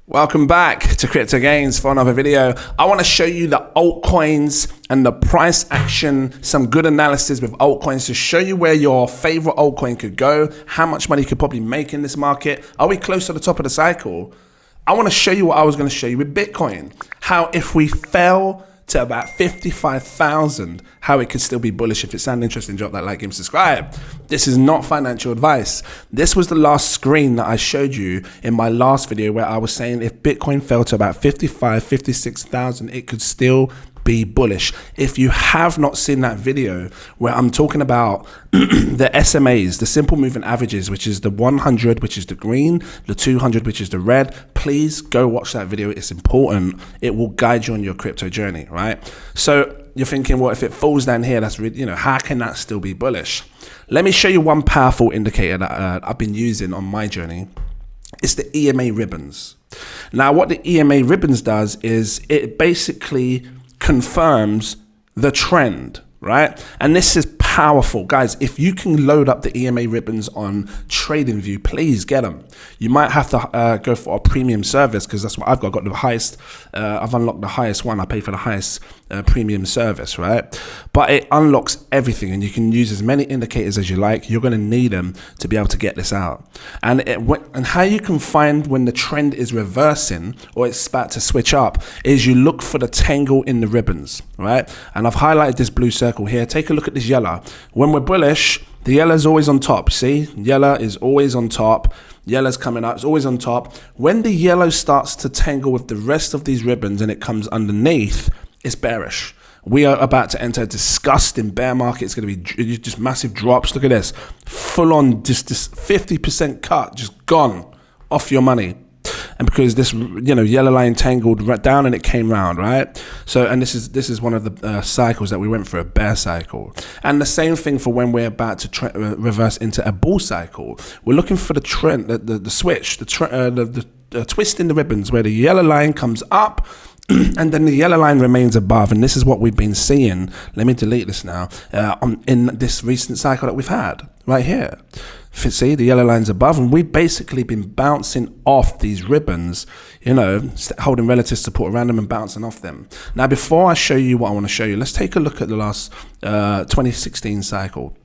Welcome back to cryptogains for another video. I want to show you the altcoins and the price action, some good analysis with altcoins to show you where your favorite altcoin could go, how much money you could probably make in this market. Are we close to the top of the cycle? I want to show you what I was going to show you with Bitcoin, how if we fell to about 55,000, how it could still be bullish. If it sounds interesting, drop that like and subscribe. This is not financial advice. This was the last screen that I showed you in my last video where I was saying if Bitcoin fell to about 56,000, it could still be bullish. If you have not seen that video where I'm talking about the SMAs, the simple moving averages, which is the 100, which is the green, the 200, which is the red, please go watch that video. It's important. It will guide you on your crypto journey, right? So you're thinking, well, if it falls down here, that's really, how can that still be bullish? Let me show you one powerful indicator that I've been using on my journey. It's the EMA Ribbons. Now, what the EMA Ribbons does is it basically confirms the trend, right? And this is powerful, guys. If you can load up the EMA Ribbons on TradingView, please get them. You might have to go for a premium service because that's what I've got the highest. I've unlocked the highest one. I pay for the highest premium service, right? But it unlocks everything, and you can use as many indicators as you like. You're going to need them to be able to get this out. And how you can find when the trend is reversing or it's about to switch up is you look for the tangle in the ribbons, right? And I've highlighted this blue circle here. Take a look at this yellow. When we're bullish, the yellow is always on top. See, yellow is always on top. Yellow's coming up, it's always on top. When the yellow starts to tangle with the rest of these ribbons and it comes underneath, it's bearish. We are about to enter a disgusting bear market. It's going to be just massive drops. Look at this, full on, just this 50% cut, just gone off your money. And because this, yellow line tangled right down and it came round, right? So, and this is one of the cycles that we went through, a bear cycle. And the same thing for when we're about to reverse into a bull cycle. We're looking for the trend, the switch, the twist in the ribbons where the yellow line comes up and then the yellow line remains above. And this is what we've been seeing. Let me delete this now. In this recent cycle that we've had right here. See, the yellow line's above, and we've basically been bouncing off these ribbons, holding relative support around them and bouncing off them. Now, before I show you what I want to show you, let's take a look at the last 2016 cycle,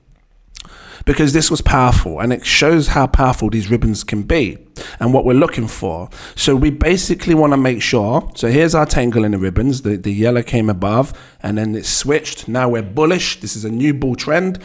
because this was powerful, and it shows how powerful these ribbons can be and what we're looking for. So we basically want to make sure, so here's our tangle in the ribbons, the yellow came above, and then it switched. Now we're bullish. This is a new bull trend.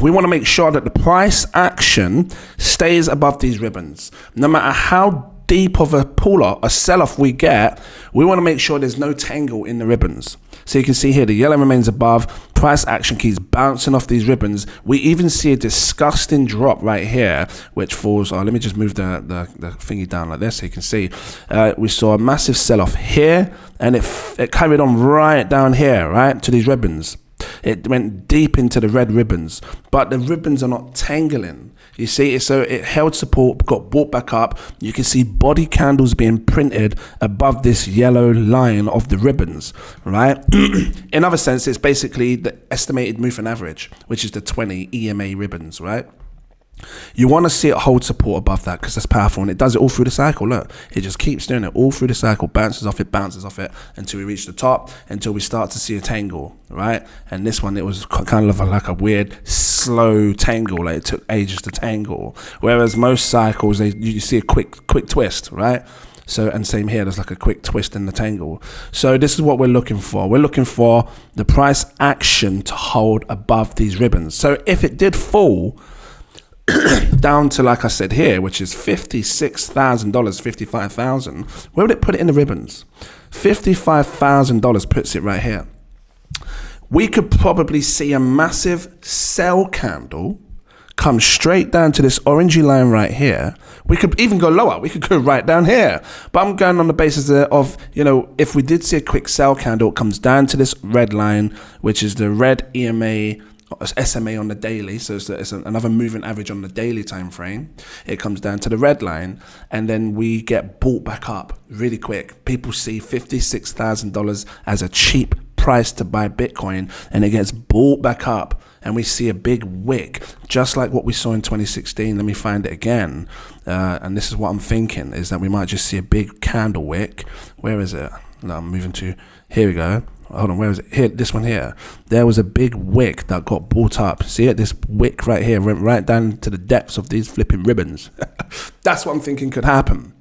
We want to make sure that the price action stays above these ribbons. No matter how deep of a pull-off, a sell-off we get, we want to make sure there's no tangle in the ribbons. So you can see here, the yellow remains above, price action keeps bouncing off these ribbons. We even see a disgusting drop right here, which falls, let me just move the thingy down like this so you can see. We saw a massive sell-off here, and it carried on right down here, right, to these ribbons. It went deep into the red ribbons, but the ribbons are not tangling. You see, so it held support, got brought back up. You can see body candles being printed above this yellow line of the ribbons, right? In other sense, it's basically the estimated moving average, which is the 20 EMA ribbons, right? You want to see it hold support above that because that's powerful, and it does it all through the cycle. Look, it just keeps doing it all through the cycle, bounces off it until we reach the top, until we start to see a tangle, right? And this one, it was kind of like a weird slow tangle, like it took ages to tangle, whereas most cycles you see a quick twist, right? So, and same here, there's like a quick twist in the tangle. So this is what we're looking for. We're looking for the price action to hold above these ribbons. So if it did fall down to, like I said here, which is $56,000, 55,000. Where would it put it in the ribbons? $55,000 puts it right here. We could probably see a massive sell candle come straight down to this orangey line right here. We could even go lower. We could go right down here. But I'm going on the basis of, if we did see a quick sell candle, it comes down to this red line, which is the red EMA SMA on the daily, so it's another moving average on the daily time frame. It comes down to the red line, and then we get bought back up really quick. People see $56,000 as a cheap price to buy Bitcoin, and it gets bought back up and we see a big wick, just like what we saw in 2016. Let me find it again. And this is what I'm thinking, is that we might just see a big candle wick. Where is it? No, I'm moving to, here we go. Hold on, where is it? Here, this one here. There was a big wick that got brought up. See it? This wick right here went right down to the depths of these flipping ribbons. That's what I'm thinking could happen,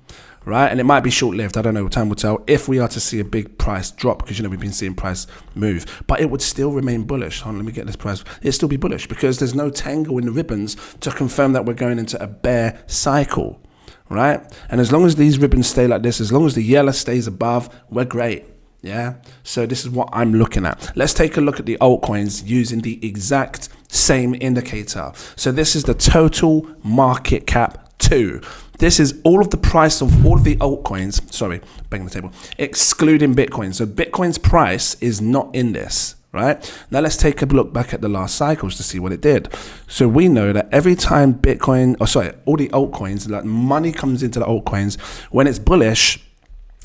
right? And it might be short-lived. I don't know. Time will tell if we are to see a big price drop, because, you know, we've been seeing price move. But it would still remain bullish. Hold on, let me get this price. It'd still be bullish because there's no tangle in the ribbons to confirm that we're going into a bear cycle, right? And as long as these ribbons stay like this, as long as the yellow stays above, we're great. Yeah, so this is what I'm looking at. Let's take a look at the altcoins using the exact same indicator. So this is the total market cap 2. This is all of the price of all of the altcoins, sorry, banging the table, excluding Bitcoin. So Bitcoin's price is not in this, right? Now let's take a look back at the last cycles to see what it did. So we know that every time Bitcoin, all the altcoins, like money comes into the altcoins, when it's bullish,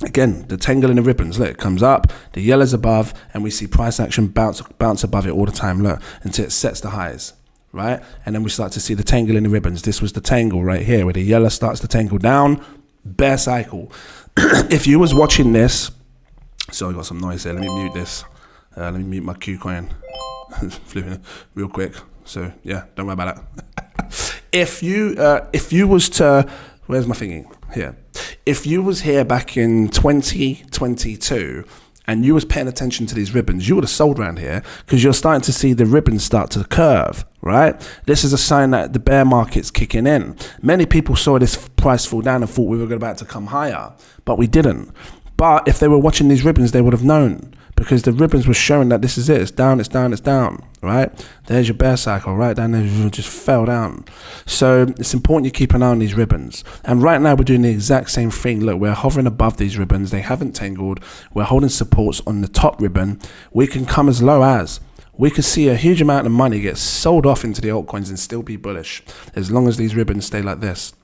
again, the tangle in the ribbons, look, it comes up, the yellow's above, and we see price action bounce above it all the time, look, until it sets the highs, right? And then we start to see the tangle in the ribbons. This was the tangle right here, where the yellow starts to tangle down, bear cycle. If you was watching this, so I got some noise there, let me mute this. Let me mute my KuCoin. Flipping it real quick. So yeah, don't worry about that. If you was to, where's my thingy? Here. If you was here back in 2022 and you was paying attention to these ribbons, you would have sold around here, because you're starting to see the ribbons start to curve, right? This is a sign that the bear market's kicking in. Many people saw this price fall down and thought we were about to come higher, but we didn't. But if they were watching these ribbons, they would have known, because the ribbons were showing that this is it. It's down, it's down, it's down, right? There's your bear cycle, right down there, it just fell down. So it's important you keep an eye on these ribbons. And right now we're doing the exact same thing. Look, we're hovering above these ribbons. They haven't tangled. We're holding supports on the top ribbon. We can come as low as, we could see a huge amount of money get sold off into the altcoins and still be bullish, as long as these ribbons stay like this.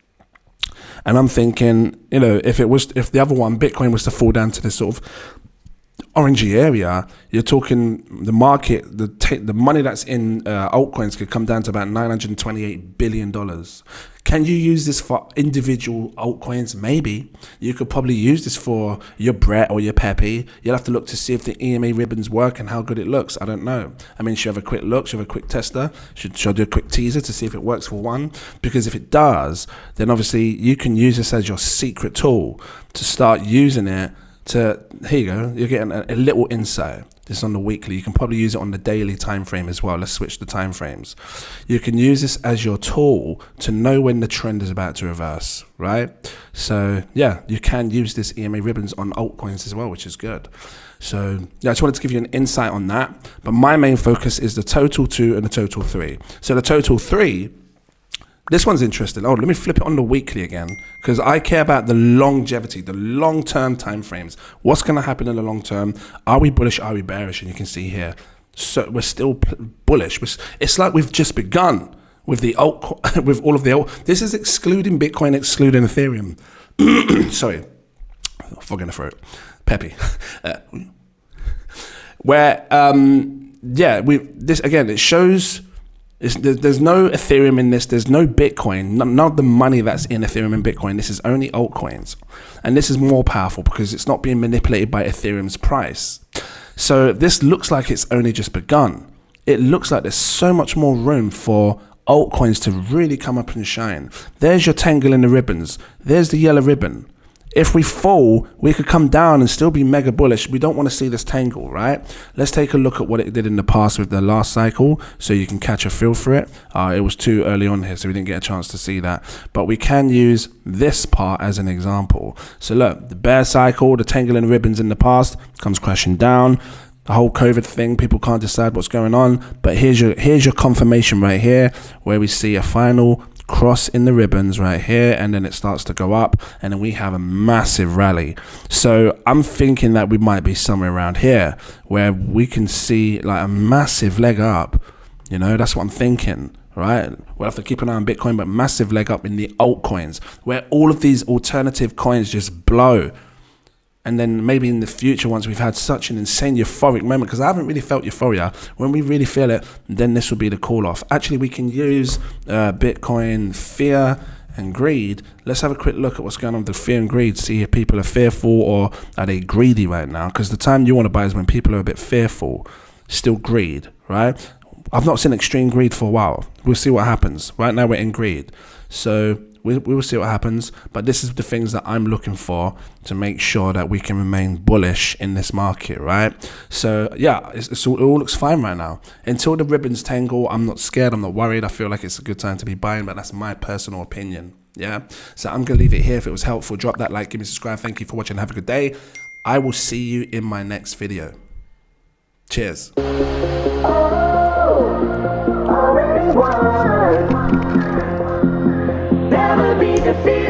And I'm thinking, you know, if the other one, Bitcoin, was to fall down to this sort of orangey area, you're talking the market, the money that's in altcoins could come down to about $928 billion. Can you use this for individual altcoins? Maybe. You could probably use this for your Brett or your Peppy. You'll have to look to see if the EMA ribbons work and how good it looks. I don't know. I mean, should I have a quick look? Should I have a quick tester? Should I do a quick teaser to see if it works for one? Because if it does, then obviously you can use this as your secret tool to start using it to, here you go, you're getting a little insight. This is on the weekly. You can probably use it on the daily time frame as well. Let's switch the time frames. You can use this as your tool to know when the trend is about to reverse, right? So yeah, you can use this EMA ribbons on altcoins as well, which is good. So yeah, I just wanted to give you an insight on that. But my main focus is the total 2 and the total 3. So the total 3, this one's interesting. Oh, let me flip it on the weekly again, because I care about the longevity, the long-term time frames. What's going to happen in the long term? Are we bullish? Are we bearish? And you can see here. So we're still bullish. It's like we've just begun with the with all of the alt. This is excluding Bitcoin, excluding Ethereum. Sorry, Fogg in the throat. Peppy. Where yeah, this again. It shows. There's no Ethereum in this. There's no Bitcoin. None of the money that's in Ethereum and Bitcoin. This is only altcoins. And this is more powerful because it's not being manipulated by Ethereum's price. So this looks like it's only just begun. It looks like there's so much more room for altcoins to really come up and shine. There's your tangle in the ribbons. There's the yellow ribbon. If we fall, we could come down and still be mega bullish. We don't want to see this tangle, right? Let's take a look at what it did in the past with the last cycle so you can catch a feel for it. It was too early on here, so we didn't get a chance to see that. But we can use this part as an example. So look, the bear cycle, the tangle in ribbons in the past comes crashing down. The whole COVID thing, people can't decide what's going on. But here's your confirmation right here, where we see a final cross in the ribbons right here, and then it starts to go up, and then we have a massive rally. So I'm thinking that we might be somewhere around here where we can see like a massive leg up. You know, that's what I'm thinking, right? We'll have to keep an eye on Bitcoin, but massive leg up in the altcoins where all of these alternative coins just blow. And then maybe in the future, once we've had such an insane euphoric moment, because I haven't really felt euphoria, when we really feel it, then this will be the call off. Actually, we can use Bitcoin fear and greed. Let's have a quick look at what's going on with the fear and greed, see if people are fearful or are they greedy right now, because the time you want to buy is when people are a bit fearful, still greed, right? I've not seen extreme greed for a while. We'll see what happens. Right now we're in greed, so we will see what happens, but this is the things that I'm looking for to make sure that we can remain bullish in this market, right? So yeah, it all looks fine right now. Until the ribbons tangle, I'm not scared, I'm not worried. I feel like it's a good time to be buying, but that's my personal opinion, yeah? So I'm gonna leave it here. If it was helpful, drop that like, give me a subscribe. Thank you for watching, have a good day. I will see you in my next video. Cheers. Never be defeated.